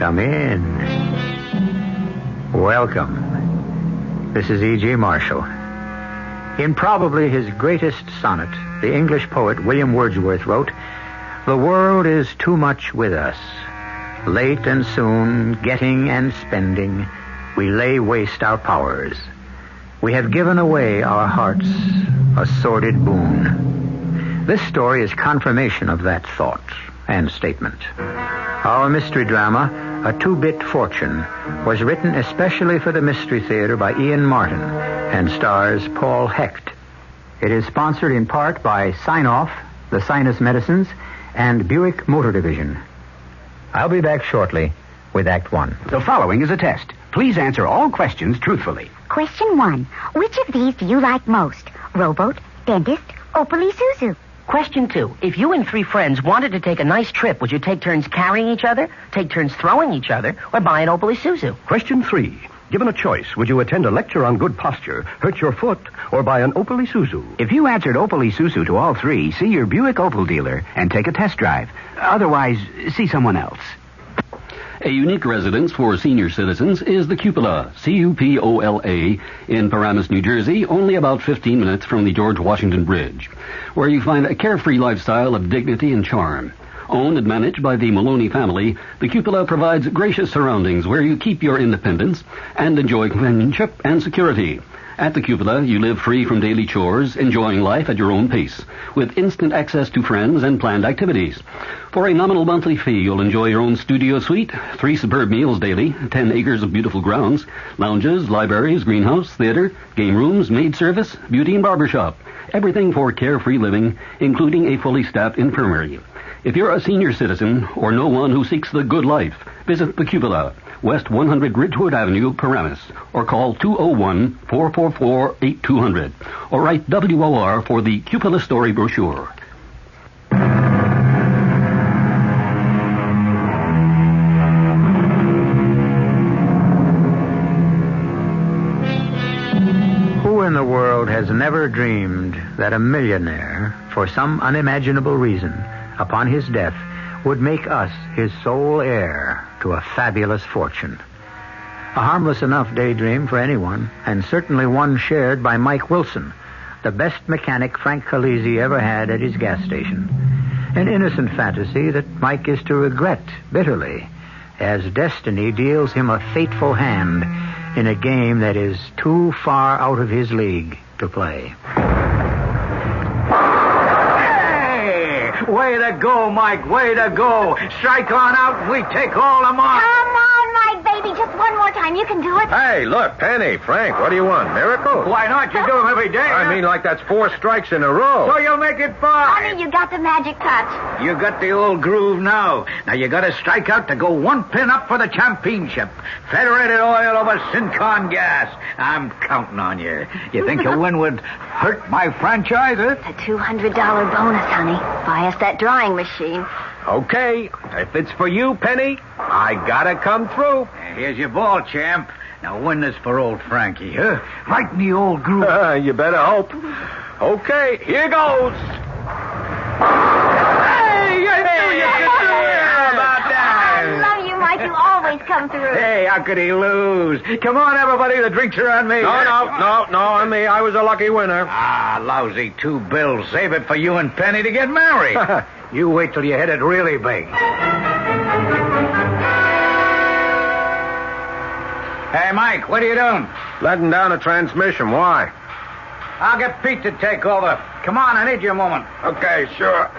Come in. Welcome. This is E.G. Marshall. In probably his greatest sonnet, the English poet William Wordsworth wrote, "The world is too much with us. Late and soon, getting and spending, we lay waste our powers. We have given away our hearts, a sordid boon." This story is confirmation of that thought and statement. Our mystery drama, A Two Bit Fortun, was written especially for the Mystery Theater by Ian Martin and stars Paul Hecht. It is sponsored in part by Sign-Off, the Sinus Medicines, and Buick Motor Division. I'll be back shortly with Act One. The following is a test. Please answer all questions truthfully. Question 1. Which of these do you like most? Rowboat, dentist, Opal Isuzu? Question 2. If you and 3 friends wanted to take a nice trip, would you take turns carrying each other, take turns throwing each other, or buy an Opal Isuzu? Question 3. Given a choice, would you attend a lecture on good posture, hurt your foot, or buy an Opal Isuzu? If you answered Opal Isuzu to all 3, see your Buick Opal dealer and take a test drive. Otherwise, see someone else. A unique residence for senior citizens is the Cupola, C-U-P-O-L-A, in Paramus, New Jersey, only about 15 minutes from the George Washington Bridge, where you find a carefree lifestyle of dignity and charm. Owned and managed by the Maloney family, the Cupola provides gracious surroundings where you keep your independence and enjoy companionship and security. At the Cupola, you live free from daily chores, enjoying life at your own pace, with instant access to friends and planned activities. For a nominal monthly fee, you'll enjoy your own studio suite, 3 superb meals daily, 10 acres of beautiful grounds, lounges, libraries, greenhouse, theater, game rooms, maid service, beauty and barbershop. Everything for carefree living, including a fully staffed infirmary. If you're a senior citizen or know one who seeks the good life, visit the Cupola, West 100 Ridgewood Avenue, Paramus, or call 201-444-8200, or write WOR for the Cupola Story brochure. Who in the world has never dreamed that a millionaire, for some unimaginable reason, upon his death, would make us his sole heir to a fabulous fortune? A harmless enough daydream for anyone, and certainly one shared by Mike Wilson, the best mechanic Frank Khaleesi ever had at his gas station. An innocent fantasy that Mike is to regret bitterly, as destiny deals him a fateful hand in a game that is too far out of his league to play. Way to go, Mike. Way to go. Strike on out and we take all the marks. Come on, Mike, baby. Just one more time. You can do it. Hey, look, Penny, Frank, what do you want? Miracle? Why not? You do them every day. I mean, like that's 4 strikes in a row. So you'll make it 5. Honey, you got the magic touch. You got the old groove now. Now you got to strike out to go 1 pin up for the championship. Federated Oil over Syncon Gas. I'm counting on you. You think a win would hurt my franchise, huh? It's a $200 bonus, honey. Buy us that drawing machine. Okay, if it's for you, Penny, I gotta come through. Here's your ball, champ. Now win this for old Frankie, huh? Right in the old groove. You better hope. Okay, here goes. Hey, you knew you could do it. How about that? I love you, Mike. You always come through. Hey, how could he lose? Come on, everybody. The drinks are on me. No, on me. I was a lucky winner. Ah, lousy 2 bills. Save it for you and Penny to get married. You wait till you hit it really big. Hey, Mike, what are you doing? Letting down a transmission. Why? I'll get Pete to take over. Come on, I need you a moment. Okay, sure.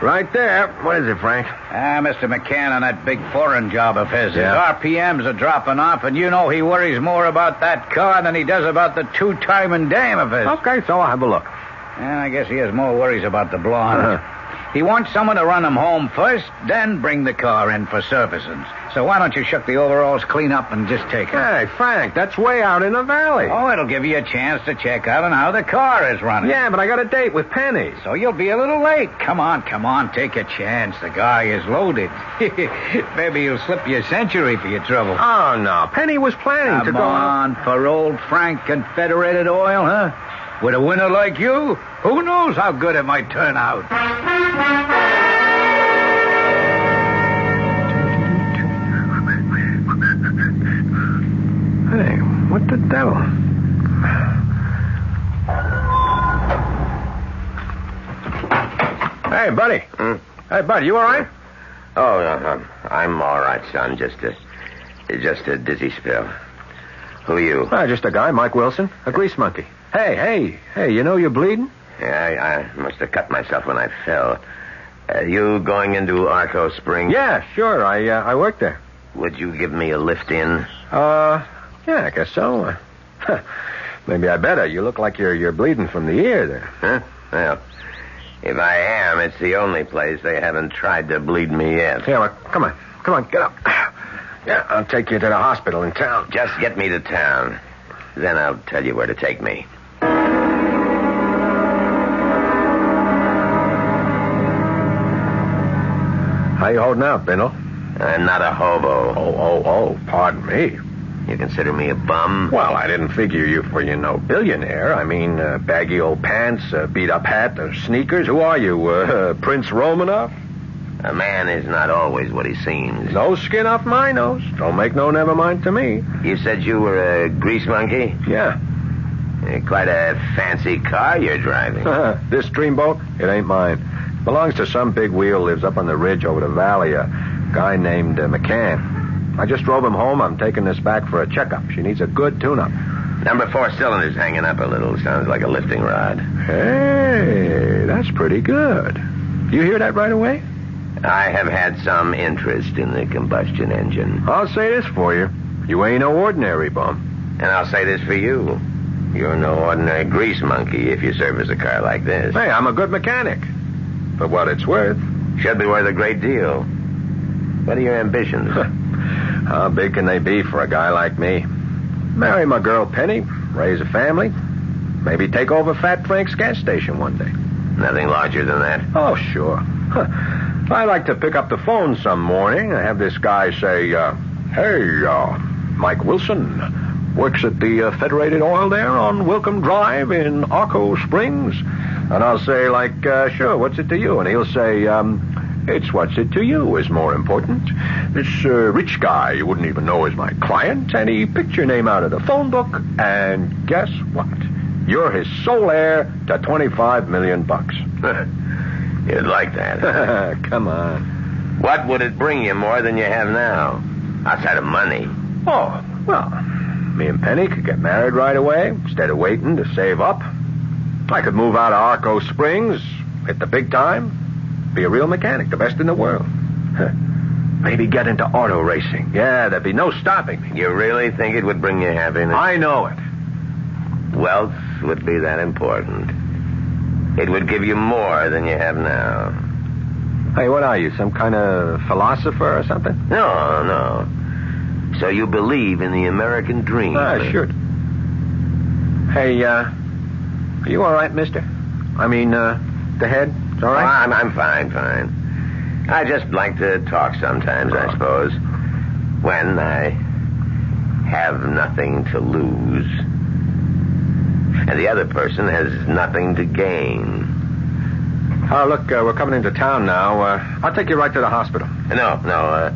Right there. What is it, Frank? Mr. McCann on that big foreign job of his. Yeah. His RPMs are dropping off, and you know he worries more about that car than he does about the 2-timing dame of his. Okay, so I'll have a look. And I guess he has more worries about the blonde. He wants someone to run him home first, then bring the car in for servicing. So why don't you shuck the overalls clean up and just take it? Hey, Frank, that's way out in the valley. Oh, it'll give you a chance to check out on how the car is running. Yeah, but I got a date with Penny. So you'll be a little late. Come on, take a chance. The guy is loaded. Maybe he'll slip you a century for your trouble. Oh, no. Penny was planning to go... Come on, for old Frank Confederated Oil, huh? With a winner like you, who knows how good it might turn out. buddy. Hey, buddy, you all right? Oh, I'm all right, son. Just a dizzy spell. Who are you? Just a guy, Mike Wilson, a grease monkey. Hey, you know you're bleeding? Yeah, I must have cut myself when I fell. You going into Arco Springs? Yeah, sure. I work there. Would you give me a lift in? Yeah, I guess so. Maybe I better. You look like you're bleeding from the ear there. Huh? Well, if I am, it's the only place they haven't tried to bleed me yet. Yeah, well, come on, get up. Yeah, I'll take you to the hospital in town. Just get me to town. Then I'll tell you where to take me. How you holding out, Bindle? I'm not a hobo. Oh, pardon me. You consider me a bum? Well, I didn't figure you for, billionaire. I mean, baggy old pants, beat-up hat, sneakers. Who are you, Prince Romanov? A man is not always what he seems. No skin off my nose. Don't make no never mind to me. You said you were a grease monkey? Yeah. Quite a fancy car you're driving. This dreamboat, it ain't mine. Belongs to some big wheel, lives up on the ridge over the valley, a guy named McCann. I just drove him home. I'm taking this back for a checkup. She needs a good tune-up. Number 4 cylinder's hanging up a little. Sounds like a lifting rod. Hey, that's pretty good. You hear that right away? I have had some interest in the combustion engine. I'll say this for you. You ain't no ordinary bum. And I'll say this for you. You're no ordinary grease monkey if you service a car like this. Hey, I'm a good mechanic. For what it's worth. Should be worth a great deal. What are your ambitions? How big can they be for a guy like me? Marry my girl Penny, raise a family, maybe take over Fat Frank's gas station one day. Nothing larger than that? Oh, sure. I like to pick up the phone some morning. I have this guy say, hey, Mike Wilson, works at the Federated Oil there on Wilcombe Drive in Arco Springs. And I'll say, sure, what's it to you? And he'll say, it's what's it to you is more important. This rich guy you wouldn't even know is my client, and he picked your name out of the phone book, and guess what? You're his sole heir to $25 million. You'd like that. Come on. What would it bring you more than you have now? Outside of money. Oh, well, me and Penny could get married right away instead of waiting to save up. I could move out of Arco Springs, hit the big time, be a real mechanic, the best in the world. Maybe get into auto racing. Yeah, there'd be no stopping me. You really think it would bring you happiness? I know it. Wealth would be that important. It would give you more than you have now. Hey, what are you, some kind of philosopher or something? No. So you believe in the American dream? Sure. Hey, are you all right, mister? I mean, the head? It's all right? Oh, I'm fine. I just like to talk sometimes, I suppose. When I have nothing to lose. And the other person has nothing to gain. Oh, look, we're coming into town now. I'll take you right to the hospital. No.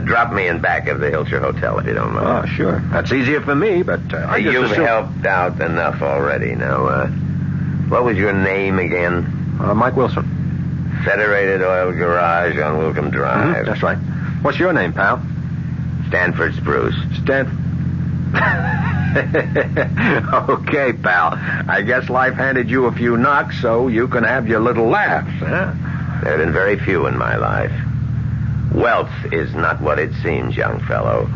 Drop me in back of the Hilshire Hotel, if you don't mind. Oh, sure. That's easier for me, but You've helped out enough already. Now, what was your name again? Mike Wilson. Federated Oil Garage on Wilcombe Drive. Mm-hmm, that's right. What's your name, pal? Stanford Spruce. Okay, pal. I guess life handed you a few knocks so you can have your little laughs, huh? There have been very few in my life. Wealth is not what it seems, young fellow.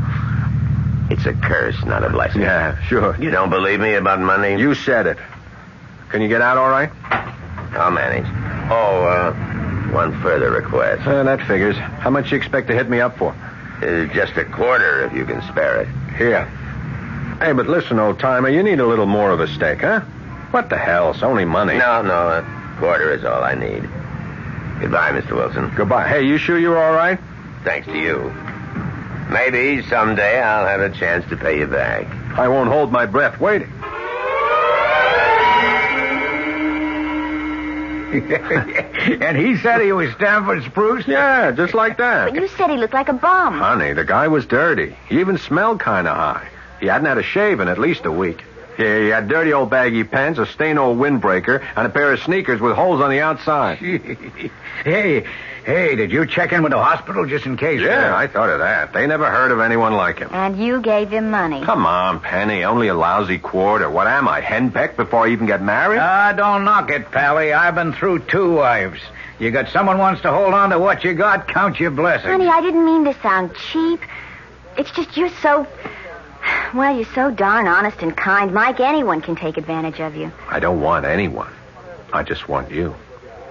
It's a curse, not a blessing. Yeah, sure. You don't believe me about money? You said it. Can you get out all right? I'll manage. Oh, one further request. That figures. How much you expect to hit me up for? Just a quarter, if you can spare it. Here. Hey, but listen, old-timer, you need a little more of a steak, huh? What the hell? It's only money. No, a quarter is all I need. Goodbye, Mr. Wilson. Goodbye. Hey, you sure you're all right? Thanks to you. Maybe someday I'll have a chance to pay you back. I won't hold my breath waiting. And he said he was Stanford Spruce? Yeah, just like that. But you said he looked like a bum. Honey, the guy was dirty. He even smelled kind of high. He hadn't had a shave in at least a week. Yeah, you had dirty old baggy pants, a stained old windbreaker, and a pair of sneakers with holes on the outside. Hey, did you check in with the hospital just in case? Yeah, I thought of that. They never heard of anyone like him. And you gave him money. Come on, Penny. Only a lousy quarter. What am I, henpecked before I even get married? Don't knock it, Pally. I've been through 2 wives. You got someone wants to hold on to what you got, count your blessings. Honey, I didn't mean to sound cheap. It's just you're so... Well, you're so darn honest and kind. Mike, anyone can take advantage of you. I don't want anyone. I just want you.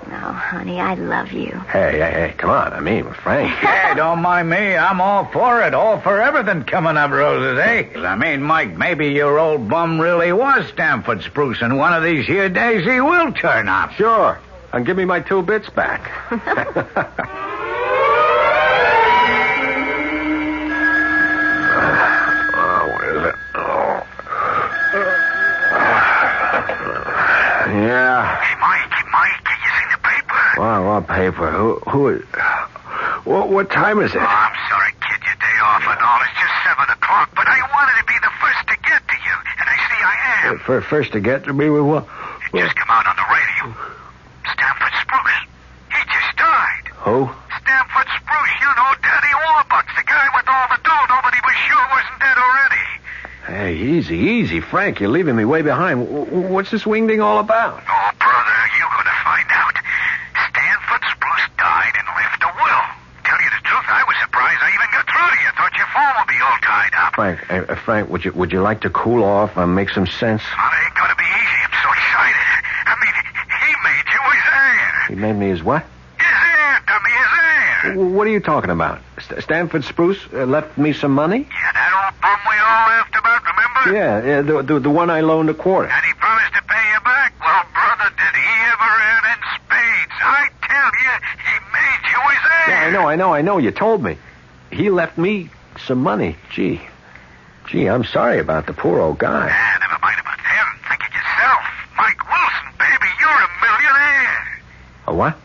No, honey, I love you. Hey, come on. I mean, Frank. Hey, don't mind me. I'm all for it. All for everything coming up roses, eh? I mean, Mike, maybe your old bum really was Stanford Spruce, and one of these here days he will turn up. Sure. And give me my 2 bits back. Yeah. Hey, Mike, you seen the paper? What paper? Who? What time is it? Oh, I'm sorry, kid, your day off and all. It's just 7 o'clock, but I wanted to be the first to get to you, and I see I am. First to get to me with what? It just come out on the radio. Stanford Spruce. He just died. Who? Stanford Spruce, you know, Daddy Warbucks, the guy with all the dough. Nobody was sure wasn't dead already. Hey, easy, Frank. You're leaving me way behind. What's this wingding all about? Oh, brother, you're going to find out. Stanford Spruce died and left a will. Tell you the truth, I was surprised I even got through to you. Thought your phone would be all tied up. Frank, would you like to cool off and make some sense? Well, it ain't going to be easy. I'm so excited. I mean, he made you his heir. He made me his what? His heir, dummy, his heir. What are you talking about? Stanford Spruce left me some money? Yeah, that old bum we all laughed about, remember? Yeah, the one I loaned a quarter. And he promised to pay you back. Well, brother, did he ever earn in spades? I tell you, he made you his heir. Yeah, I know. You told me. He left me some money. Gee, I'm sorry about the poor old guy. Yeah, never mind about him. Think of yourself. Mike Wilson, baby, you're a millionaire. A what?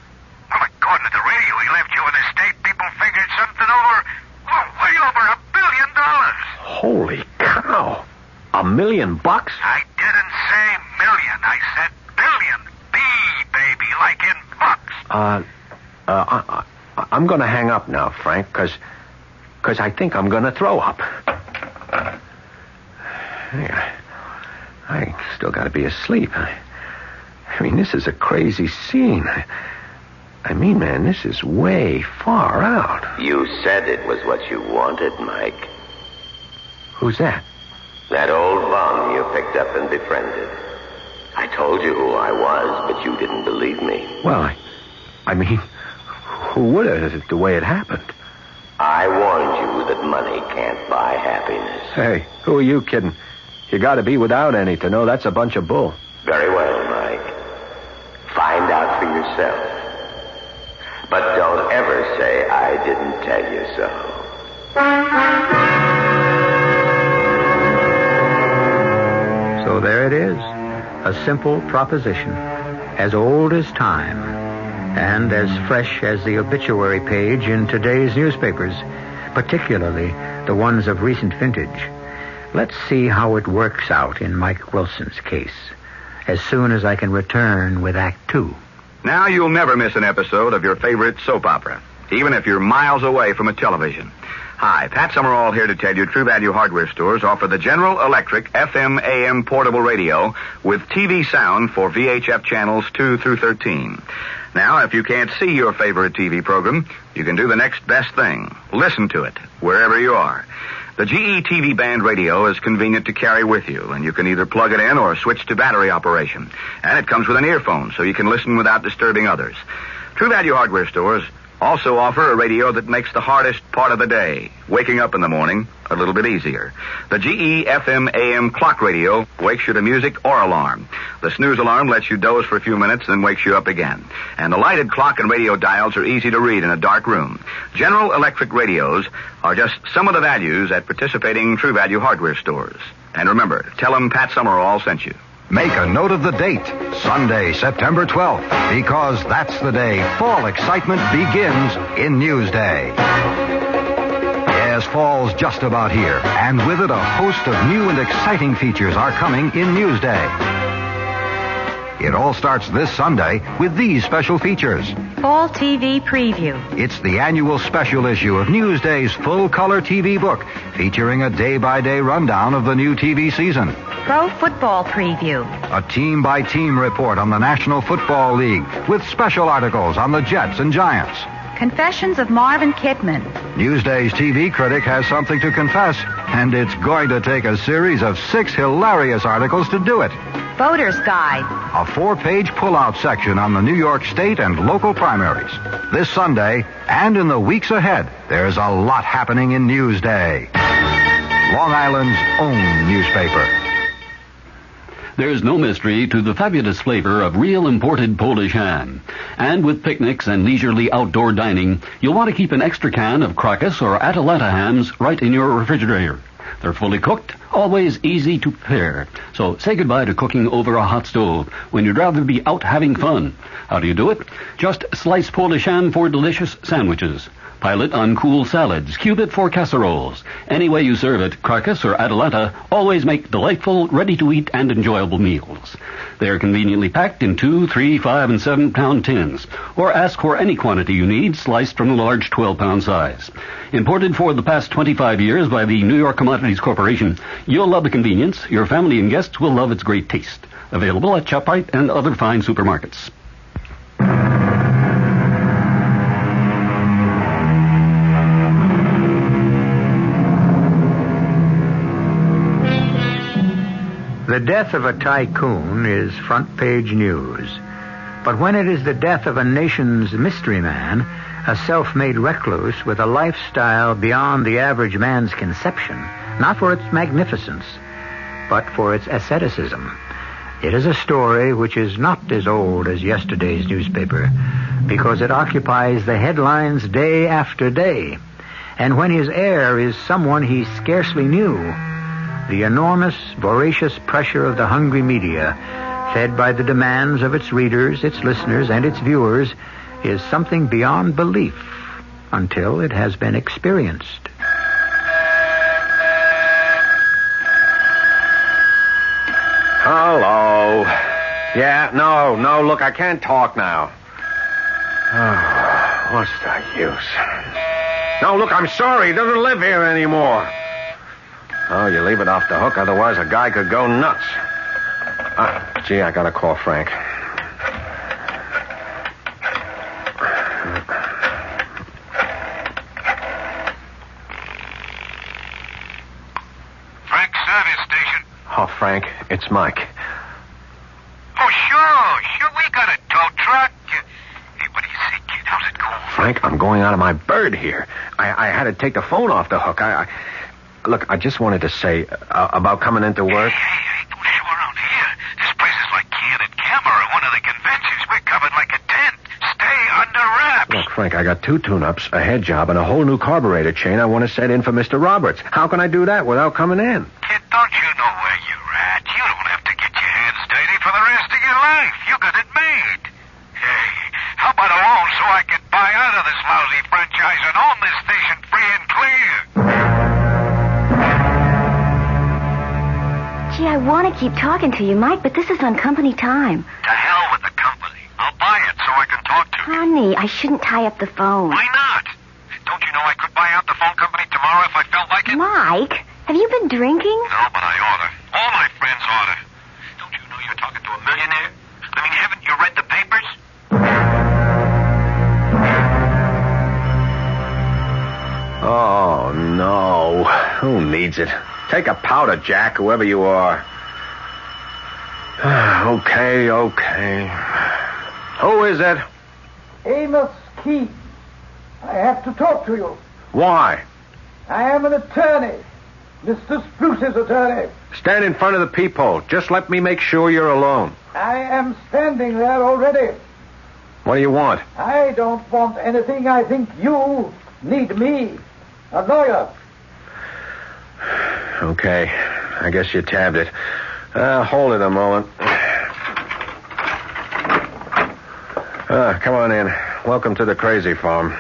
Well, according to the radio, he left you an estate. People figured something over, way over $1 billion. Holy cow. $1 million? I didn't say million. I said billion. B, baby, like in bucks. I'm going to hang up now, Frank, because I think I'm going to throw up. I still got to be asleep. I mean, this is a crazy scene. I mean, man, this is way far out. You said it was what you wanted, Mike. Who's that? That old bum you picked up and befriended. I told you who I was, but you didn't believe me. Well, I mean, who would have, the way it happened? I warned you that money can't buy happiness. Hey, who are you kidding? You got to be without any to know that's a bunch of bull. Very well, Mike. Find out for yourself. But don't ever say I didn't tell you so. So there it is, a simple proposition, as old as time, and as fresh as the obituary page in today's newspapers, particularly the ones of recent vintage. Let's see how it works out in Mike Wilson's case, as soon as I can return with Act 2. Now you'll never miss an episode of your favorite soap opera, even if you're miles away from a television. Hi, Pat Summerall here to tell you True Value Hardware Stores offer the General Electric FM/AM portable radio with TV sound for VHF channels 2 through 13. Now, if you can't see your favorite TV program, you can do the next best thing. Listen to it, wherever you are. The GE TV band radio is convenient to carry with you, and you can either plug it in or switch to battery operation. And it comes with an earphone, so you can listen without disturbing others. True Value Hardware Stores also offer a radio that makes the hardest part of the day, waking up in the morning, a little bit easier. The GE FM/AM clock radio wakes you to music or alarm. The snooze alarm lets you doze for a few minutes, then wakes you up again. And the lighted clock and radio dials are easy to read in a dark room. General Electric radios are just some of the values at participating True Value Hardware stores. And remember, tell them Pat Summerall sent you. Make a note of the date, Sunday, September 12th, because that's the day fall excitement begins in Newsday. Yeah, as fall's just about here, and with it a host of new and exciting features are coming in Newsday. It all starts this Sunday with these special features. Fall TV Preview. It's the annual special issue of Newsday's full-color TV book, featuring a day-by-day rundown of the new TV season. Pro Football Preview. A team-by-team report on the National Football League, with special articles on the Jets and Giants. Confessions of Marvin Kidman. Newsday's TV critic has something to confess, and it's going to take a series of 6 hilarious articles to do it. Voter's Guide. A 4-page pull-out section on the New York State and local primaries. This Sunday, and in the weeks ahead, there's a lot happening in Newsday. Long Island's own newspaper. There's no mystery to the fabulous flavor of real imported Polish ham. And with picnics and leisurely outdoor dining, you'll want to keep an extra can of Crocus or Atalanta hams right in your refrigerator. They're fully cooked, always easy to prepare. So say goodbye to cooking over a hot stove when you'd rather be out having fun. How do you do it? Just slice Polish ham for delicious sandwiches. Pile it on cool salads, cube it for casseroles. Any way you serve it, Crocus or Atalanta always make delightful, ready-to-eat and enjoyable meals. They are conveniently packed in 2, 3, 5, and 7-pound tins, or ask for any quantity you need, sliced from the large 12-pound size. Imported for the past 25 years by the New York Commodities Corporation, you'll love the convenience. Your family and guests will love its great taste. Available at ShopRite and other fine supermarkets. The death of a tycoon is front-page news. But when it is the death of a nation's mystery man, a self-made recluse with a lifestyle beyond the average man's conception, not for its magnificence, but for its asceticism, it is a story which is not as old as yesterday's newspaper, because it occupies the headlines day after day. And when his heir is someone he scarcely knew, the enormous, voracious pressure of the hungry media, fed by the demands of its readers, its listeners, and its viewers, is something beyond belief until it has been experienced. Hello. Yeah, no, look, I can't talk now. Oh, what's the use? No, look, I'm sorry. He doesn't live here anymore. Oh, you leave it off the hook, otherwise a guy could go nuts. Gee, I gotta call Frank. Frank Service Station. Oh, Frank, it's Mike. Oh, sure, we got a tow truck. Hey, what do you say, kid? How's it going? Frank, I'm going out of my bird here. I had to take the phone off the hook. Look, I just wanted to say about coming into work. Hey, don't show around here. This place is like Candid Camera at one of the conventions. We're covered like a tent. Stay under wraps. Look, Frank, I got 2 tune-ups, a head job, and a whole new carburetor chain I want to set in for Mr. Roberts. How can I do that without coming in? Kid, don't you know where you're at? You don't have to get your hands dirty for the rest of your life. You got it made. Hey, how about a loan so I can buy out of this lousy franchise and own this station free and clear? Gee, I want to keep talking to you, Mike, but this is on company time. To hell with the company. I'll buy it so I can talk to you. Honey, I shouldn't tie up the phone. Why not? Don't you know I could buy out the phone company tomorrow if I felt like it? Mike, have you been drinking? No, but I oughta. All my friends oughta. Don't you know you're talking to a millionaire? I mean, haven't you read the papers? Oh, no. Who needs it? Take a powder, Jack, whoever you are. Okay. Who is it? Amos Keith. I have to talk to you. Why? I am an attorney. Mr. Spruce's attorney. Stand in front of the peephole. Just let me make sure you're alone. I am standing there already. What do you want? I don't want anything. I think you need me. A lawyer. Okay. I guess you tabbed it. Hold it a moment. Come on in. Welcome to the crazy farm.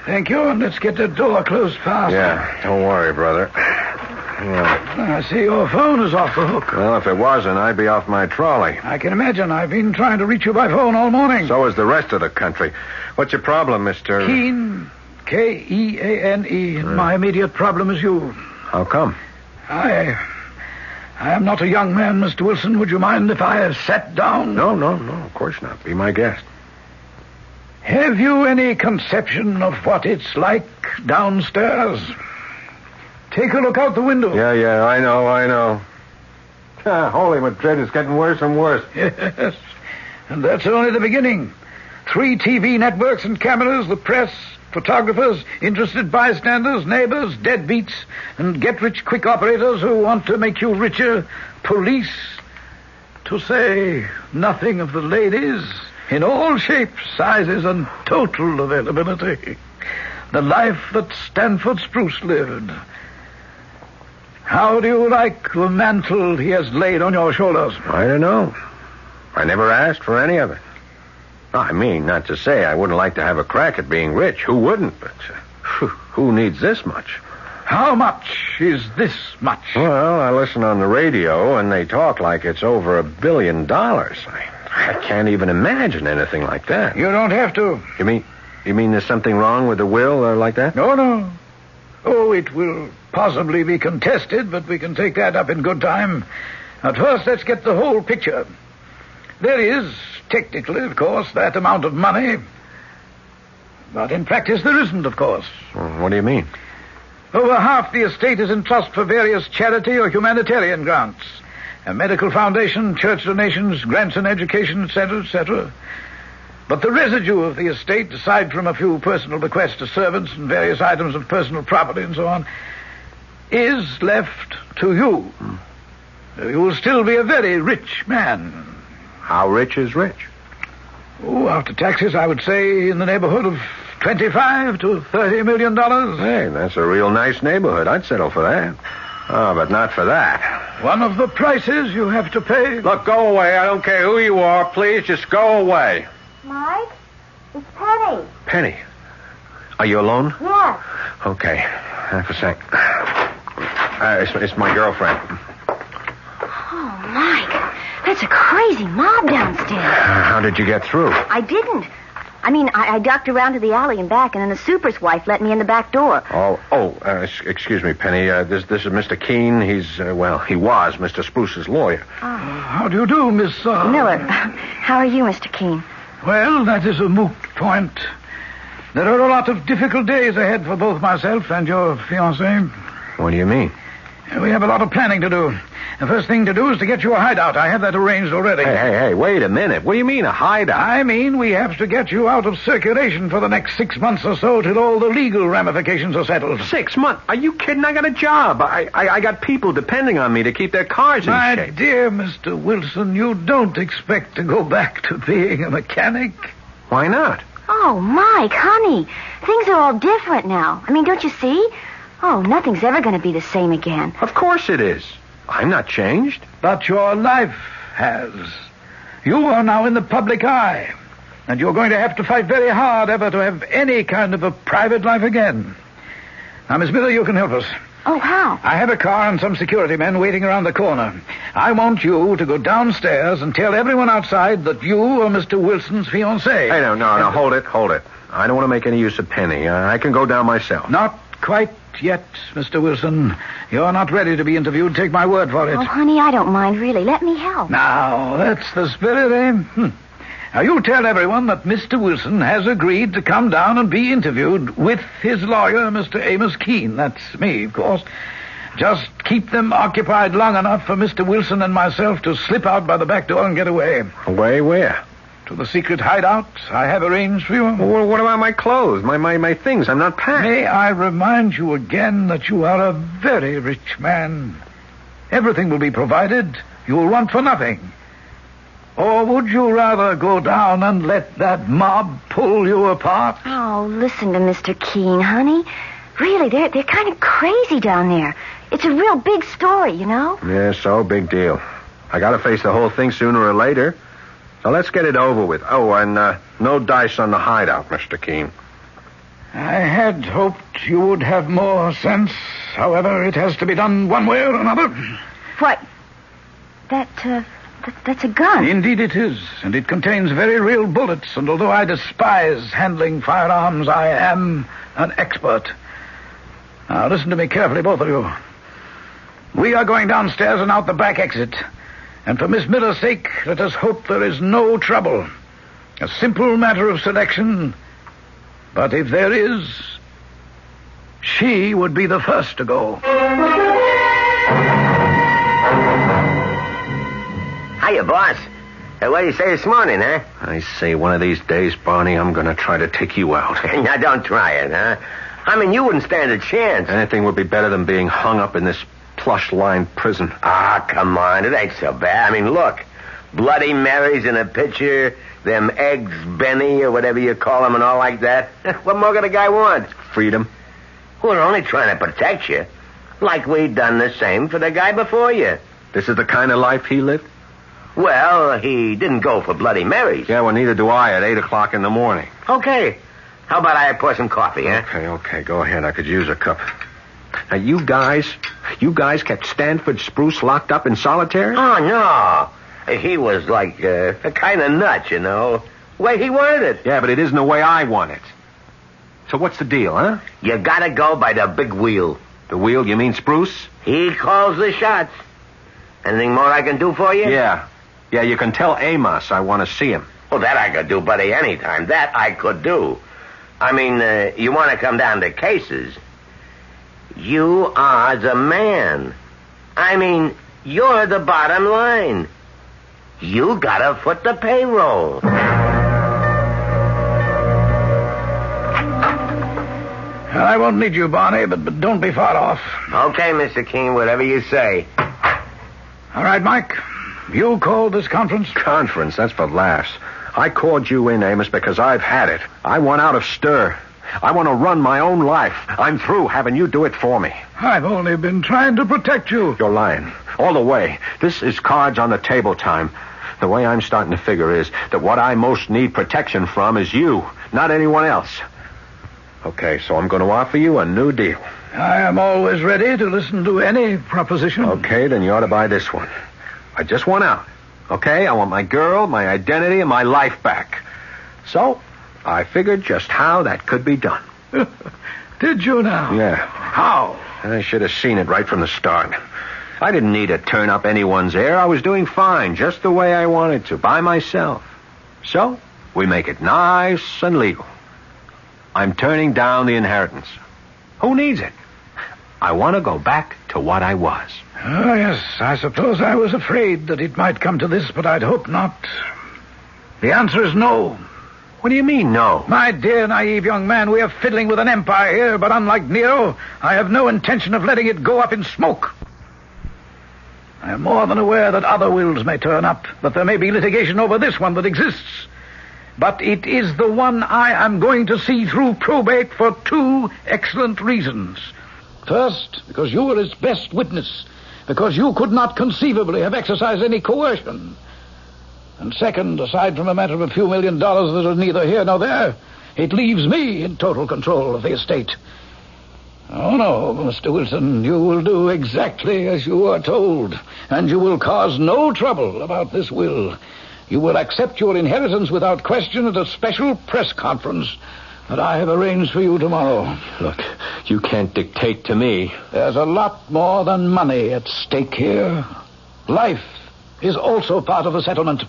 Thank you, and let's get the door closed fast. Yeah, don't worry, brother. Yeah. I see your phone is off the hook. Well, if it wasn't, I'd be off my trolley. I can imagine. I've been trying to reach you by phone all morning. So is the rest of the country. What's your problem, Mr. Keane, Keane. My immediate problem is you. How come? I am not a young man, Mr. Wilson. Would you mind if I sat down? No, of course not. Be my guest. Have you any conception of what it's like downstairs? Take a look out the window. Yeah, I know. Holy Madrid, it's getting worse and worse. Yes, and that's only the beginning. 3 TV networks and cameras, the press, photographers, interested bystanders, neighbors, deadbeats, and get-rich-quick operators who want to make you richer, police, to say nothing of the ladies, in all shapes, sizes, and total availability. The life that Stanford Spruce lived. How do you like the mantle he has laid on your shoulders? I don't know. I never asked for any of it. I mean, not to say I wouldn't like to have a crack at being rich. Who wouldn't? But who needs this much? How much is this much? Well, I listen on the radio, and they talk like it's over $1 billion. I can't even imagine anything like that. You don't have to. You mean there's something wrong with the will or like that? No. Oh, it will possibly be contested, but we can take that up in good time. At first, let's get the whole picture. There is, technically, of course, that amount of money. But in practice, there isn't, of course. What do you mean? Over half the estate is in trust for various charity or humanitarian grants. A medical foundation, church donations, grants in education, etc., etc. But the residue of the estate, aside from a few personal bequests to servants and various items of personal property and so on, is left to you. You will still be a very rich man. How rich is rich? Oh, after taxes, I would say in the neighborhood of $25 to $30 million. Hey, that's a real nice neighborhood. I'd settle for that. Oh, but not for that. One of the prices you have to pay. Look, go away. I don't care who you are. Please, just go away. Mike, it's Penny. Penny, are you alone? Yes. Okay, half a sec. It's my girlfriend. Oh, Mike, that's a crazy mob downstairs. How did you get through? I didn't. I ducked around to the alley and back, and then the super's wife let me in the back door. Excuse me, Penny. This is Mr. Keane. He was Mr. Spruce's lawyer. Oh. How do you do, Miss... Miller. How are you, Mr. Keane? Well, that is a moot point. There are a lot of difficult days ahead for both myself and your fiancée. What do you mean? We have a lot of planning to do. The first thing to do is to get you a hideout. I have that arranged already. Hey, wait a minute. What do you mean, a hideout? I mean, we have to get you out of circulation for the next 6 months or so till all the legal ramifications are settled. 6 months? Are you kidding? I got a job. I got people depending on me to keep their cars in shape. My dear Mr. Wilson, you don't expect to go back to being a mechanic? Why not? Oh, Mike, honey, things are all different now. Don't you see? Oh, nothing's ever going to be the same again. Of course it is. I'm not changed. But your life has. You are now in the public eye. And you're going to have to fight very hard ever to have any kind of a private life again. Now, Miss Miller, you can help us. Oh, how? I have a car and some security men waiting around the corner. I want you to go downstairs and tell everyone outside that you are Mr. Wilson's fiancée. Hey, no, hold it. I don't want to make any use of Penny. I can go down myself. Not quite yet, Mr. Wilson. You're not ready to be interviewed. Take my word for it. Oh, honey, I don't mind, really. Let me help. Now, that's the spirit, eh? Now, you tell everyone that Mr. Wilson has agreed to come down and be interviewed with his lawyer, Mr. Amos Keane. That's me, of course. Just keep them occupied long enough for Mr. Wilson and myself to slip out by the back door and get away. Away where? To the secret hideout I have arranged for you. Well, what about my clothes, my things? I'm not packed. May I remind you again that you are a very rich man. Everything will be provided. You will want for nothing. Or would you rather go down and let that mob pull you apart? Oh, listen to Mr. Keane, honey. Really, they're kind of crazy down there. It's a real big story, you know? Yeah, so big deal. I got to face the whole thing sooner or later. So let's get it over with. Oh, and no dice on the hideout, Mr. Keane. I had hoped you would have more sense. However, it has to be done one way or another. What? That's a gun. Indeed it is, and it contains very real bullets, and although I despise handling firearms, I am an expert. Now, listen to me carefully, both of you. We are going downstairs and out the back exit, and for Miss Miller's sake, let us hope there is no trouble. A simple matter of selection, but if there is, she would be the first to go. Hiya, boss. What do you say this morning, huh? I say one of these days, Barney, I'm going to try to take you out. Now, don't try it, huh? I mean, you wouldn't stand a chance. Anything would be better than being hung up in this plush-lined prison. Ah, come on. It ain't so bad. I mean, look. Bloody Marys in a pitcher, them eggs Benny or whatever you call them and all like that. What more could a guy want? Freedom. We're only trying to protect you. Like we'd done the same for the guy before you. This is the kind of life he lived? Well, he didn't go for Bloody Marys. Yeah, well, neither do I at 8 o'clock in the morning. Okay. How about I pour some coffee, huh? Okay, go ahead. I could use a cup. Now, you guys kept Stanford Spruce locked up in solitary? Oh, no. He was like a kind of nut, you know. The way he wanted it. Yeah, but it isn't the way I want it. So what's the deal, huh? You gotta go by the big wheel. The wheel? You mean Spruce? He calls the shots. Anything more I can do for you? Yeah, you can tell Amos I want to see him. Well, that I could do, buddy, anytime. That I could do. I mean, you want to come down to cases. You are the man. I mean, you're the bottom line. You gotta foot the payroll. I won't need you, Barney, but don't be far off. Okay, Mr. King, whatever you say. All right, Mike. You called this conference? Conference? That's for laughs. I called you in, Amos, because I've had it. I want out of stir. I want to run my own life. I'm through having you do it for me. I've only been trying to protect you. You're lying. All the way. This is cards on the table time. The way I'm starting to figure is that what I most need protection from is you, not anyone else. Okay, so I'm going to offer you a new deal. I am always ready to listen to any proposition. Okay, then you ought to buy this one. I just want out. Okay, I want my girl, my identity, and my life back. So, I figured just how that could be done. Did you now? Yeah. How? I should have seen it right from the start. I didn't need to turn up anyone's air. I was doing fine, just the way I wanted to, by myself. So, we make it nice and legal. I'm turning down the inheritance. Who needs it? I want to go back to what I was. Oh, yes, I suppose I was afraid that it might come to this, but I'd hope not. The answer is no. What do you mean, no? My dear, naive young man, we are fiddling with an empire here, but unlike Nero, I have no intention of letting it go up in smoke. I am more than aware that other wills may turn up, that there may be litigation over this one that exists. But it is the one I am going to see through probate for two excellent reasons. First, because you were its best witness, because you could not conceivably have exercised any coercion. And second, aside from a matter of a few $1 million that are neither here nor there, it leaves me in total control of the estate. Oh, no, Mr. Wilson, you will do exactly as you are told, and you will cause no trouble about this will. You will accept your inheritance without question at a special press conference that I have arranged for you tomorrow. Look, you can't dictate to me. There's a lot more than money at stake here. Life is also part of the settlement.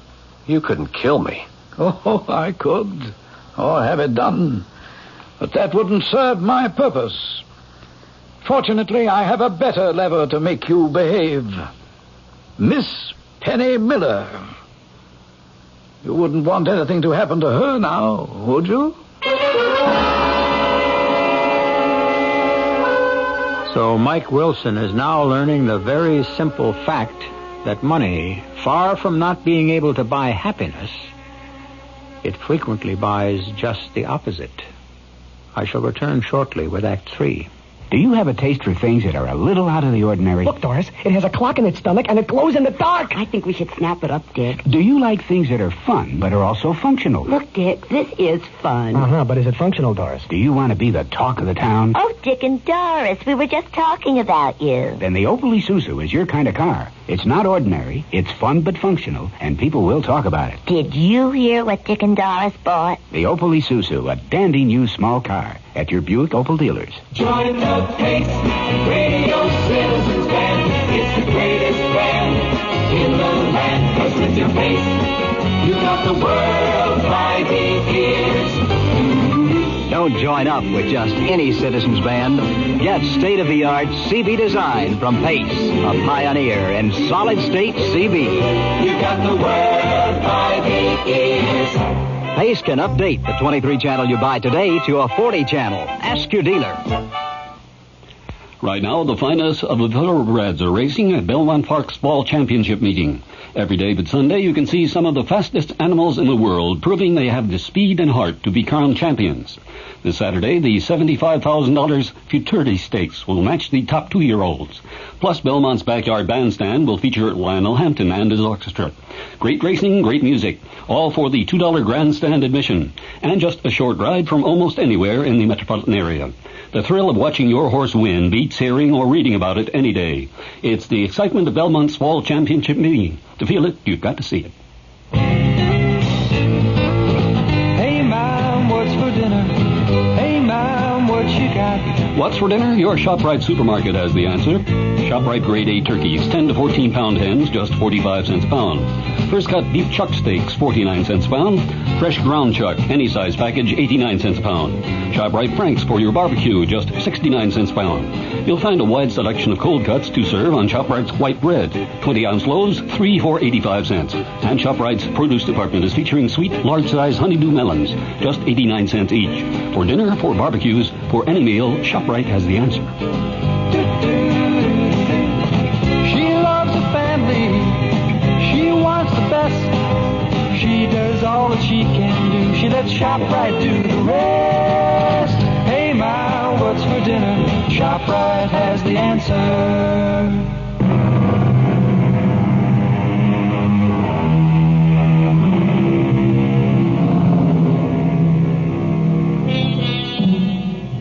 You couldn't kill me. Oh, I could. Or have it done. But that wouldn't serve my purpose. Fortunately, I have a better lever to make you behave. Miss Penny Miller. You wouldn't want anything to happen to her now, would you? So Mike Wilson is now learning the very simple fact that money, far from not being able to buy happiness, it frequently buys just the opposite. I shall return shortly with Act 3. Do you have a taste for things that are a little out of the ordinary? Look, Doris, it has a clock in its stomach and it glows in the dark. I think we should snap it up, Dick. Do you like things that are fun but are also functional? Look, Dick, this is fun. Uh-huh, but is it functional, Doris? Do you want to be the talk of the town? Oh, Dick and Doris, we were just talking about you. Then the Opel Isuzu is your kind of car. It's not ordinary, it's fun but functional, and people will talk about it. Did you hear what Dick and Doris bought? The Opel Isuzu, a dandy new small car, at your Buick Opel dealers. Join the Pace Radio Citizens Band. It's the greatest band in the land. 'Cause with your Pace, you got the world by the ears. Don't join up with just any Citizens Band. Get state-of-the-art CB design from Pace, a pioneer in solid-state CB. You got the world by the ears. Pace can update the 23 channel you buy today to a 40 channel. Ask your dealer. Right now, the finest of the thoroughbreds are racing at Belmont Park's Fall Championship meeting. Every day but Sunday, you can see some of the fastest animals in the world, proving they have the speed and heart to be crowned champions. This Saturday, the $75,000 Futurity Stakes will match the top 2-year-olds. Plus, Belmont's Backyard Bandstand will feature Lionel Hampton and his orchestra. Great racing, great music, all for the $2 grandstand admission, and just a short ride from almost anywhere in the metropolitan area. The thrill of watching your horse win beats hearing or reading about it any day. It's the excitement of Belmont's Fall Championship meeting. To feel it, you've got to see it. Hey, Mom, what's for dinner? Hey, Mom, what you got? What's for dinner? Your ShopRite supermarket has the answer. ShopRite Grade A turkeys, 10 to 14 pound hens, just 45 cents a pound. First cut beef chuck steaks, 49 cents a pound. Fresh ground chuck, any size package, 89 cents a pound. ShopRite Franks for your barbecue, just 69 cents a pound. You'll find a wide selection of cold cuts to serve on ShopRite's white bread. 20-ounce loaves, 3 for 85 cents. And ShopRite's produce department is featuring sweet, large-size honeydew melons, just 89 cents each. For dinner, for barbecues, for any meal, ShopRite has the answer. She loves the family. She wants the best. She does all that she can do. She lets ShopRite do the rest. Hey, Ma, what's for dinner? ShopRite has the answer.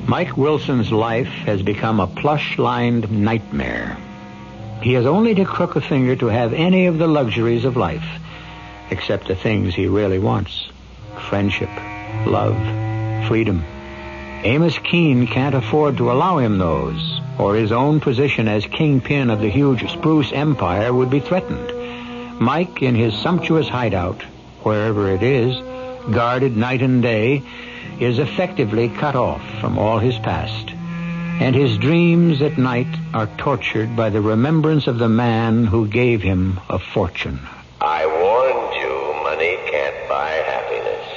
Mike Wilson's life has become a plush-lined nightmare. He has only to crook a finger to have any of the luxuries of life, except the things he really wants. Friendship, love, freedom. Amos Keene can't afford to allow him those, or his own position as kingpin of the huge Spruce empire would be threatened. Mike, in his sumptuous hideout, wherever it is, guarded night and day, is effectively cut off from all his past. And his dreams at night are tortured by the remembrance of the man who gave him a fortune. I warned you, money can't buy happiness.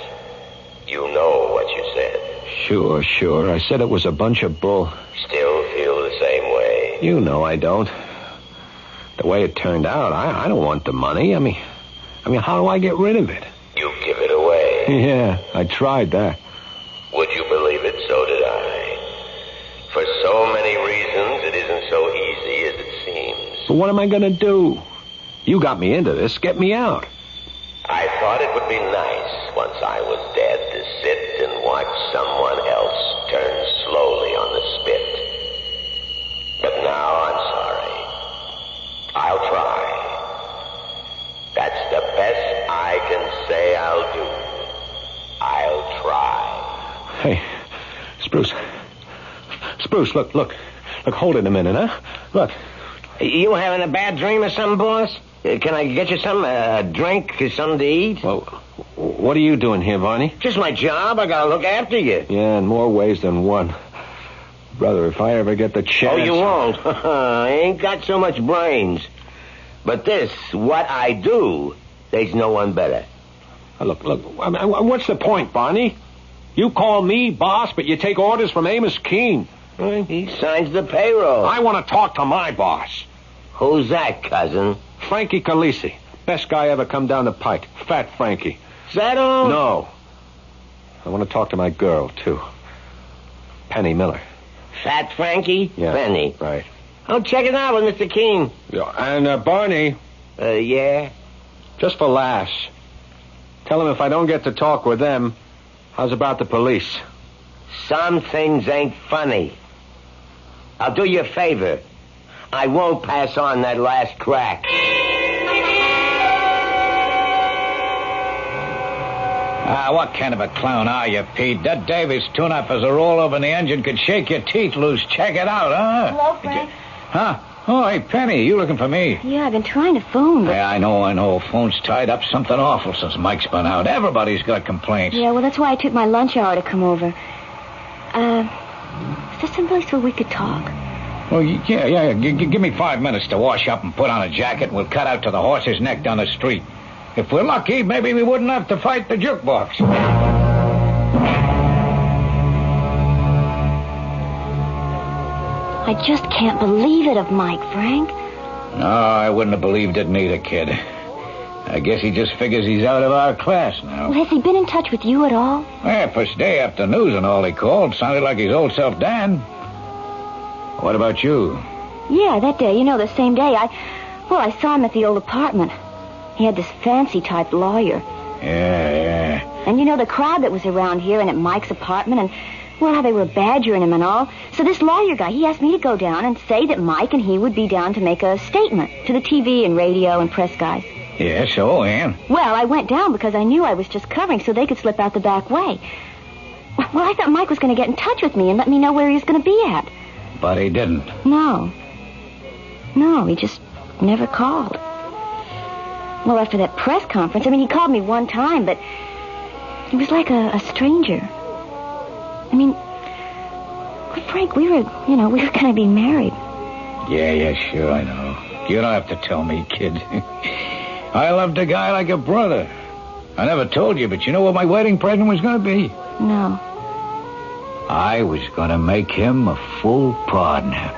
You know what you said. Sure. I said it was a bunch of bull. Still feel the same way. You know I don't. The way it turned out, I don't want the money. I mean, how do I get rid of it? You give it away. Yeah, I tried that. Would you believe it? So did I. For so many reasons, it isn't so easy as it seems. But what am I going to do? You got me into this. Get me out. I thought it would be nice once I was dead to sit and watch someone else turn slowly on the spit. But now I'm sorry. I'll try. That's the best I can say I'll do. I'll try. Hey, Spruce, look, hold it a minute, huh? Look. You having a bad dream or something, boss? Can I get you some, a drink, something to eat? Well, what are you doing here, Barney? Just my job. I gotta look after you. Yeah, in more ways than one. Brother, if I ever get the chance... Oh, you won't. I ain't got so much brains. But this, what I do, there's no one better. Look, what's the point, Barney? You call me boss, but you take orders from Amos Keene. He signs the payroll. I want to talk to my boss. Who's that, cousin? Frankie Calisi. Best guy ever come down the pike. Fat Frankie. Is that all? No. I want to talk to my girl, too. Penny Miller. Fat Frankie? Yeah. Penny. Right. I'll check it out with Mr. King. Yeah, and, Barney. Yeah? Just for laughs. Tell him if I don't get to talk with them, how's about the police? Some things ain't funny. I'll do you a favor. I won't pass on that last crack. What kind of a clown are you, Pete? That Davis tune-up as a rollover in the engine could shake your teeth loose. Check it out, huh? Hello, Frank. Huh? Oh, hey, Penny, you looking for me? Yeah, I've been trying to phone, but... Yeah, I know. Phone's tied up something awful since Mike's been out. Everybody's got complaints. Yeah, well, that's why I took my lunch hour to come over. Is there someplace where we could talk? Well, yeah. Give me 5 minutes to wash up and put on a jacket, and we'll cut out to the horse's neck down the street. If we're lucky, maybe we wouldn't have to fight the jukebox. I just can't believe it of Mike, Frank. No, I wouldn't have believed it neither, kid. I guess he just figures he's out of our class now. Well, has he been in touch with you at all? Yeah, first day after news and all he called. Sounded like his old self, Dan. What about you? Yeah, that day. The same day. I saw him at the old apartment. He had this fancy-type lawyer. Yeah. And the crowd that was around here and at Mike's apartment and, how they were badgering him and all. So this lawyer guy, he asked me to go down and say that Mike and he would be down to make a statement to the TV and radio and press guys. Yeah, so, Ann? Well, I went down because I knew I was just covering so they could slip out the back way. Well, I thought Mike was going to get in touch with me and let me know where he was going to be at. But he didn't. No, he just never called. Well, after that press conference, he called me one time, but he was like a stranger. Frank, we were going to be married. Yeah, sure, I know. You don't have to tell me, kid. I loved a guy like a brother. I never told you, but you know what my wedding present was going to be? No. I was going to make him a full partner.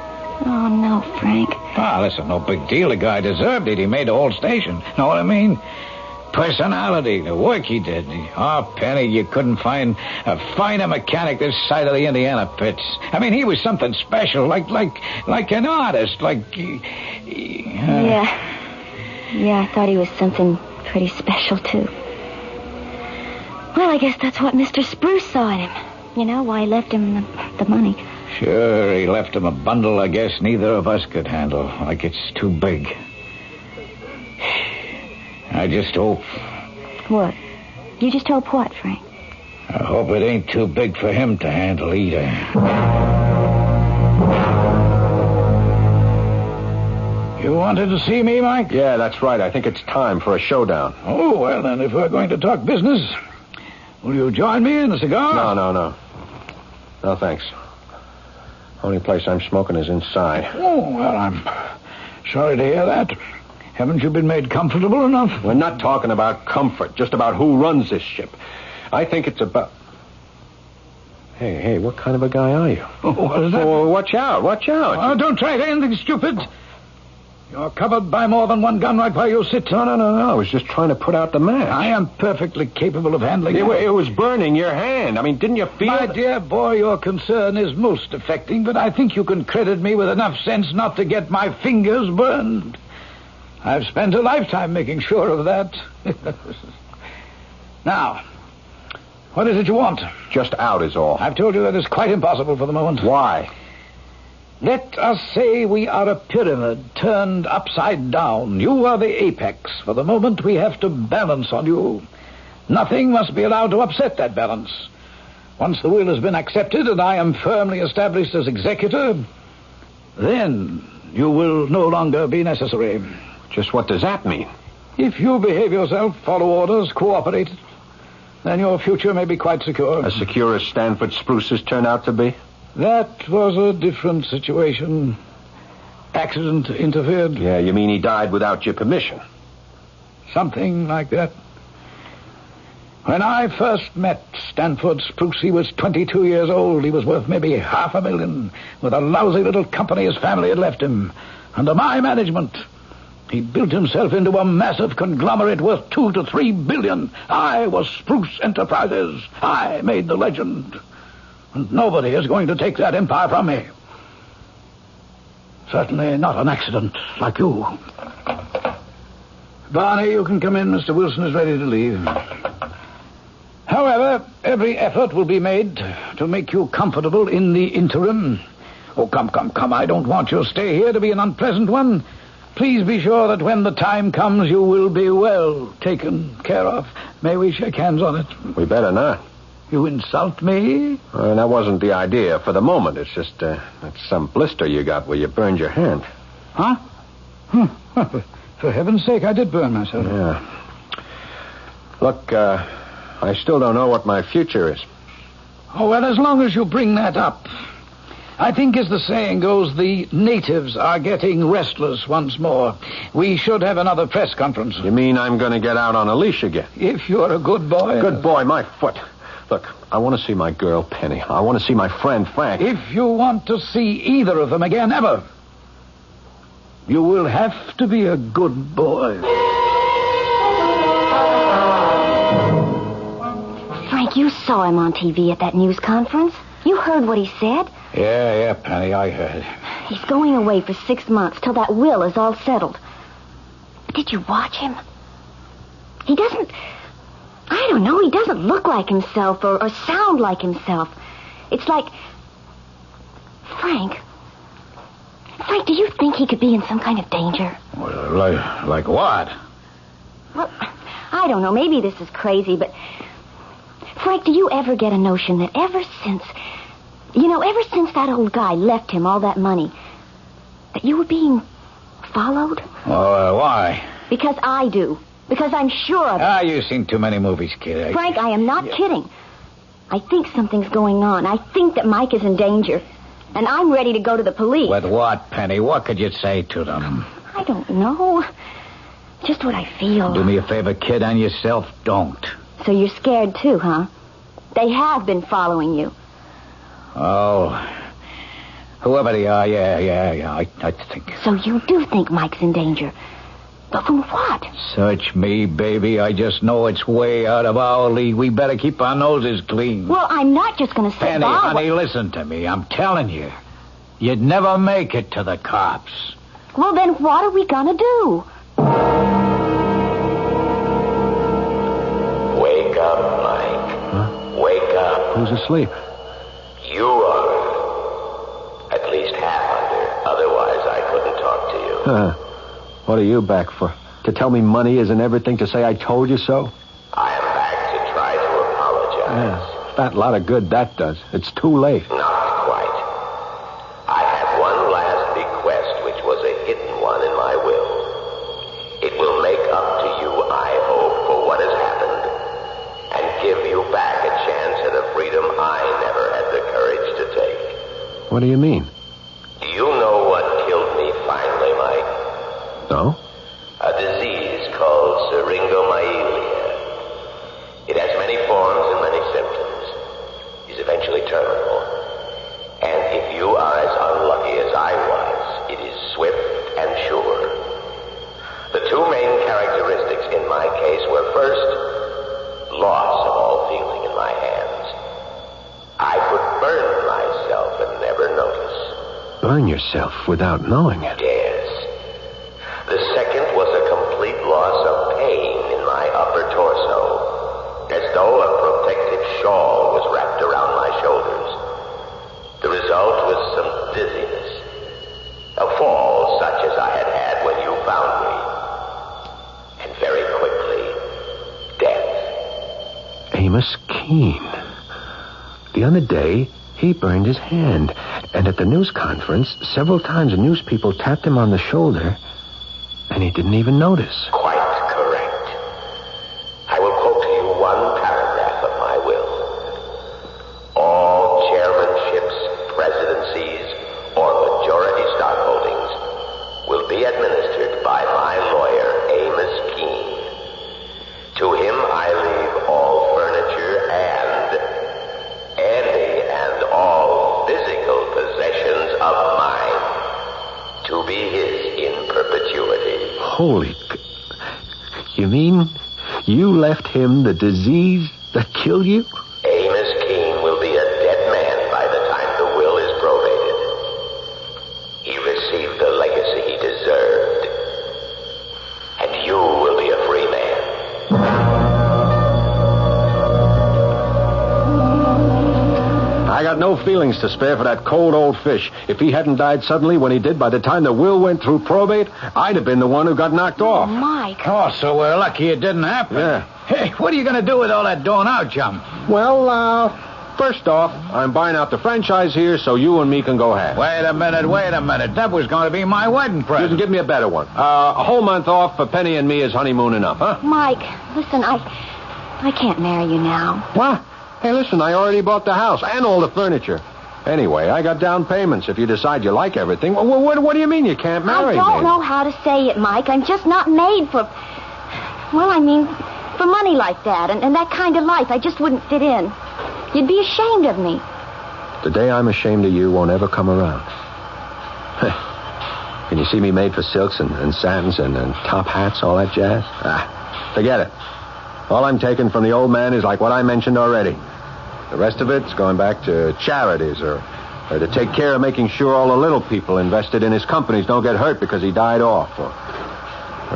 Oh, no, Frank. Listen, no big deal. The guy deserved it. He made the whole station. Know what I mean? Personality, the work he did. Oh, Penny, you couldn't find a finer mechanic this side of the Indiana pits. He was something special, like an artist, Yeah, I thought he was something pretty special, too. Well, I guess that's what Mr. Spruce saw in him. Why he left him the money. Sure, he left him a bundle I guess neither of us could handle. Like it's too big. I just hope... What? You just hope what, Frank? I hope it ain't too big for him to handle either. You wanted to see me, Mike? Yeah, that's right. I think it's time for a showdown. Oh, well, then, if we're going to talk business, will you join me in a cigar? No, thanks. Only place I'm smoking is inside. Oh, well, I'm sorry to hear that. Haven't you been made comfortable enough? We're not talking about comfort, just about who runs this ship. I think it's about... Hey, what kind of a guy are you? Oh, what is that? Oh, watch out. Oh, don't try anything stupid. You're covered by more than one gun right where you sit. No. I was just trying to put out the match. I am perfectly capable of handling it. It was burning your hand. Didn't you feel... My dear boy, your concern is most affecting, but I think you can credit me with enough sense not to get my fingers burned. I've spent a lifetime making sure of that. Now, what is it you want? Just out is all. I've told you that is quite impossible for the moment. Why? Let us say we are a pyramid turned upside down. You are the apex. For the moment, we have to balance on you. Nothing must be allowed to upset that balance. Once the will has been accepted and I am firmly established as executor, then you will no longer be necessary. Just what does that mean? If you behave yourself, follow orders, cooperate, then your future may be quite secure. As secure as Stanford Spruce's turn out to be? That was a different situation. Accident interfered. Yeah, you mean he died without your permission? Something like that. When I first met Stanford Spruce, he was 22 years old. He was worth maybe $500,000 with a lousy little company his family had left him. Under my management, he built himself into a massive conglomerate worth $2 to $3 billion. I was Spruce Enterprises. I made the legend. And nobody is going to take that empire from me. Certainly not an accident like you. Barney, you can come in. Mr. Wilson is ready to leave. However, every effort will be made to make you comfortable in the interim. Oh, come. I don't want your stay here to be an unpleasant one. Please be sure that when the time comes, you will be well taken care of. May we shake hands on it? We better not. You insult me? That wasn't the idea for the moment. It's just that's some blister you got where you burned your hand. Huh? For heaven's sake, I did burn myself. Yeah. Look, I still don't know what my future is. Oh, well, as long as you bring that up. I think, as the saying goes, the natives are getting restless once more. We should have another press conference. You mean I'm going to get out on a leash again? If you're a good boy. Good boy, my foot. Look, I want to see my girl, Penny. I want to see my friend, Frank. If you want to see either of them again, ever, you will have to be a good boy. Frank, you saw him on TV at that news conference. You heard what he said. Yeah, Penny, I heard. He's going away for 6 months till that will is all settled. Did you watch him? He doesn't... I don't know, he doesn't look like himself or sound like himself. It's like... Frank, do you think he could be in some kind of danger? Well, like what? Well, I don't know. Maybe this is crazy, but... Frank, do you ever get a notion that ever since that old guy left him all that money, that you were being followed? Why? Because I do. Because I'm sure of it. You've seen too many movies, kid. Frank, I am not kidding. I think something's going on. I think that Mike is in danger. And I'm ready to go to the police. With what, Penny? What could you say to them? I don't know. Just what I feel. Do me a favor, kid, and yourself don't. So you're scared too, huh? They have been following you. Oh, whoever they are, yeah, I think. So you do think Mike's in danger. But from what? Search me, baby. I just know it's way out of our league. We better keep our noses clean. Well, I'm not just going to sit Penny, by. honey, listen to me. I'm telling you. You'd never make it to the cops. Well, then what are we going to do? Wake up, Mike. Huh? Wake up. Who's asleep? You are. At least half under. Otherwise, I couldn't talk to you. What are you back for? To tell me money isn't everything? To say I told you so? I am back to try to apologize. Yeah, fat lot of good that does. It's too late. Not quite. I have one last bequest, which was a hidden one in my will. It will make up to you, I hope, for what has happened, and give you back a chance at a freedom I never had the courage to take. What do you mean? Do you know what killed me finally, Mike? No? A disease called syringomyelia. It has many forms and many symptoms. Is eventually terminal. And if you are as unlucky as I was, it is swift and sure. The two main characteristics in my case were, first, loss of all feeling in my hands. I could burn myself and never notice. Burn yourself without knowing it? Yes. The second was a complete loss of pain in my upper torso, as though a protective shawl was wrapped around my shoulders. The result was some dizziness, a fall such as I had had when you found me, and very quickly, death. Amos Keene. The other day, he burned his hand, and at the news conference, several times the news people tapped him on the shoulder, and he didn't even notice. Quite correct. I will quote to you one paragraph of my will. All chairmanships, presidencies, or majority stockholdings will be administered by my lawyer, Amos Keene. To him I leave all furniture and all physical possessions of mine to be his in perpetuity. Holy... You mean you left him the disease that killed you? Amos Keene will be a dead man by the time the will is probated. He received the got no feelings to spare for that cold old fish. If he hadn't died suddenly when he did, by the time the will went through probate, I'd have been the one who got knocked off. Mike. Oh, so we're lucky it didn't happen. Yeah. Hey, what are you going to do with all that dough now, chum? Well, first off, I'm buying out the franchise here so you and me can go half. Wait a minute. That was going to be my wedding present. You can give me a better one. A whole month off for Penny and me is honeymoon enough, huh? Mike, listen, I can't marry you now. What? Hey, listen, I already bought the house and all the furniture. Anyway, I got down payments if you decide you like everything. What do you mean you can't marry me? I don't know how to say it, Mike. I'm just not made for... Well, I mean, for money like that and that kind of life. I just wouldn't fit in. You'd be ashamed of me. The day I'm ashamed of you won't ever come around. Can you see me made for silks and satins and top hats, all that jazz? Forget it. All I'm taking from the old man is like what I mentioned already. The rest of it's going back to charities or to take care of making sure all the little people invested in his companies don't get hurt because he died off or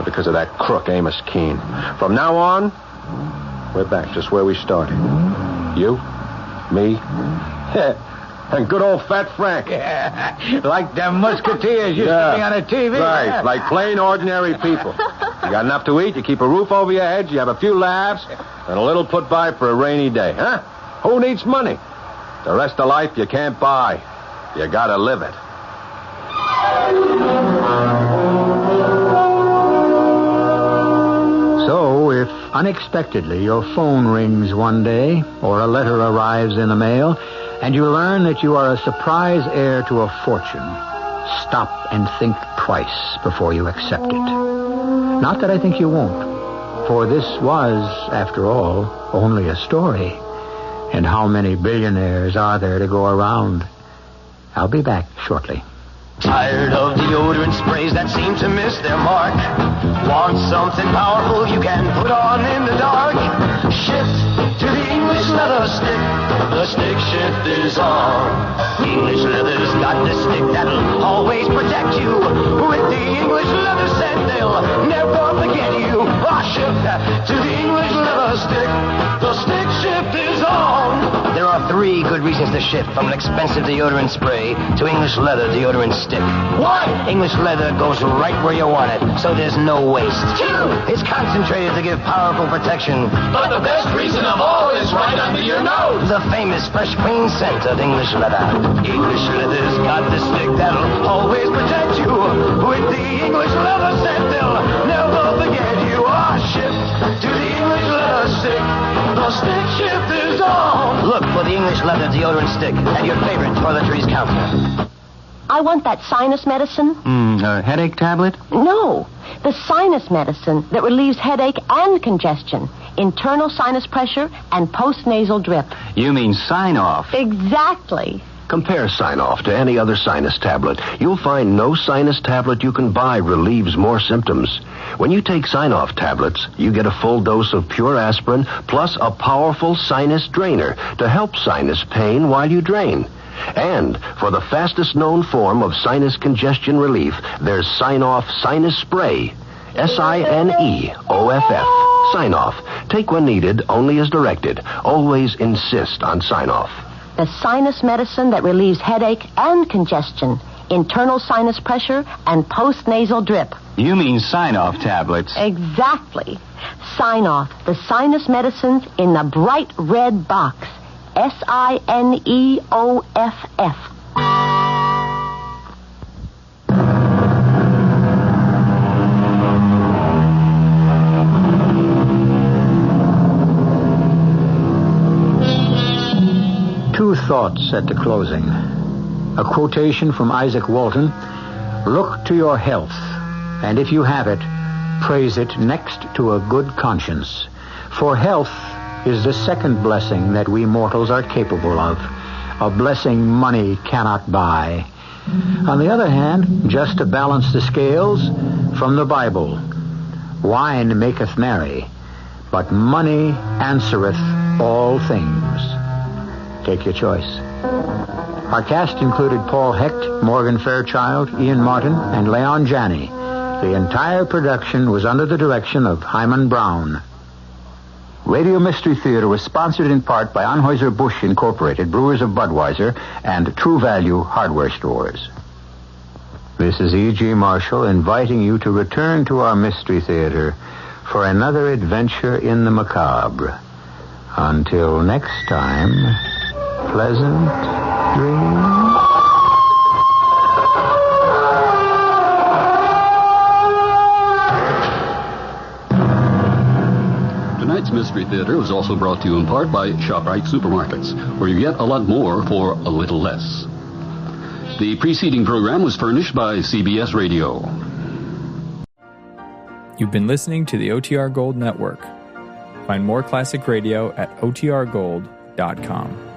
because of that crook Amos Keene. From now on, we're back just where we started. You, me, and good old Fat Frank. Yeah, like them musketeers used to be on the TV. Right, like plain ordinary people. You got enough to eat, you keep a roof over your heads, you have a few laughs, and a little put by for a rainy day, huh? Who needs money? The rest of life you can't buy. You gotta live it. So, if unexpectedly your phone rings one day, or a letter arrives in the mail, and you learn that you are a surprise heir to a fortune, stop and think twice before you accept it. Not that I think you won't, for this was, after all, only a story. And how many billionaires are there to go around? I'll be back shortly. Tired of deodorant sprays that seem to miss their mark? Want something powerful you can put on in the dark? Shift to the English leather stick. The stick shift is on. English leather's got the stick that'll always protect you. With the English leather scent, they'll never forget you. Shift to the English leather stick. The stick shift is on. There are 3 good reasons to shift from an expensive deodorant spray to English leather deodorant stick. 1. English leather goes right where you want it, so there's no waste. 2. It's concentrated to give powerful protection. But the best reason of all is right under your nose. The famous fresh, clean scent of English leather. English leather's got the stick that'll always protect you. With the English leather scent, they'll never forget you. Shift to the English leather stick. The stick shift is on. Look for the English leather deodorant stick at your favorite toiletries counter. I want that sinus medicine. Headache tablet? No, the sinus medicine that relieves headache and congestion, internal sinus pressure, and postnasal drip. You mean sign-off? Exactly. Compare Sign-Off to any other sinus tablet. You'll find no sinus tablet you can buy relieves more symptoms. When you take Sign-Off tablets, you get a full dose of pure aspirin plus a powerful sinus drainer to help sinus pain while you drain. And for the fastest known form of sinus congestion relief, there's Sign-Off Sinus Spray. Signeoff. Sign-Off. Take when needed, only as directed. Always insist on Sign-Off. The sinus medicine that relieves headache and congestion, internal sinus pressure, and postnasal drip. You mean sign-off tablets? Exactly. Sign-Off, the sinus medicines in the bright red box. Sineoff. Two thoughts at the closing. A quotation from Isaac Walton. Look to your health, and if you have it, praise it next to a good conscience. For health is the second blessing that we mortals are capable of. A blessing money cannot buy. On the other hand, just to balance the scales, from the Bible, wine maketh merry, but money answereth all things. Take your choice. Our cast included Paul Hecht, Morgan Fairchild, Ian Martin, and Leon Janney. The entire production was under the direction of Hyman Brown. Radio Mystery Theater was sponsored in part by Anheuser-Busch Incorporated, Brewers of Budweiser, and True Value Hardware Stores. This is E.G. Marshall inviting you to return to our Mystery Theater for another adventure in the macabre. Until next time, pleasant dreams. Tonight's Mystery Theater was also brought to you in part by ShopRite Supermarkets, where you get a lot more for a little less. The preceding program was furnished by CBS Radio. You've been listening to the OTR Gold Network. Find more classic radio at otrgold.com.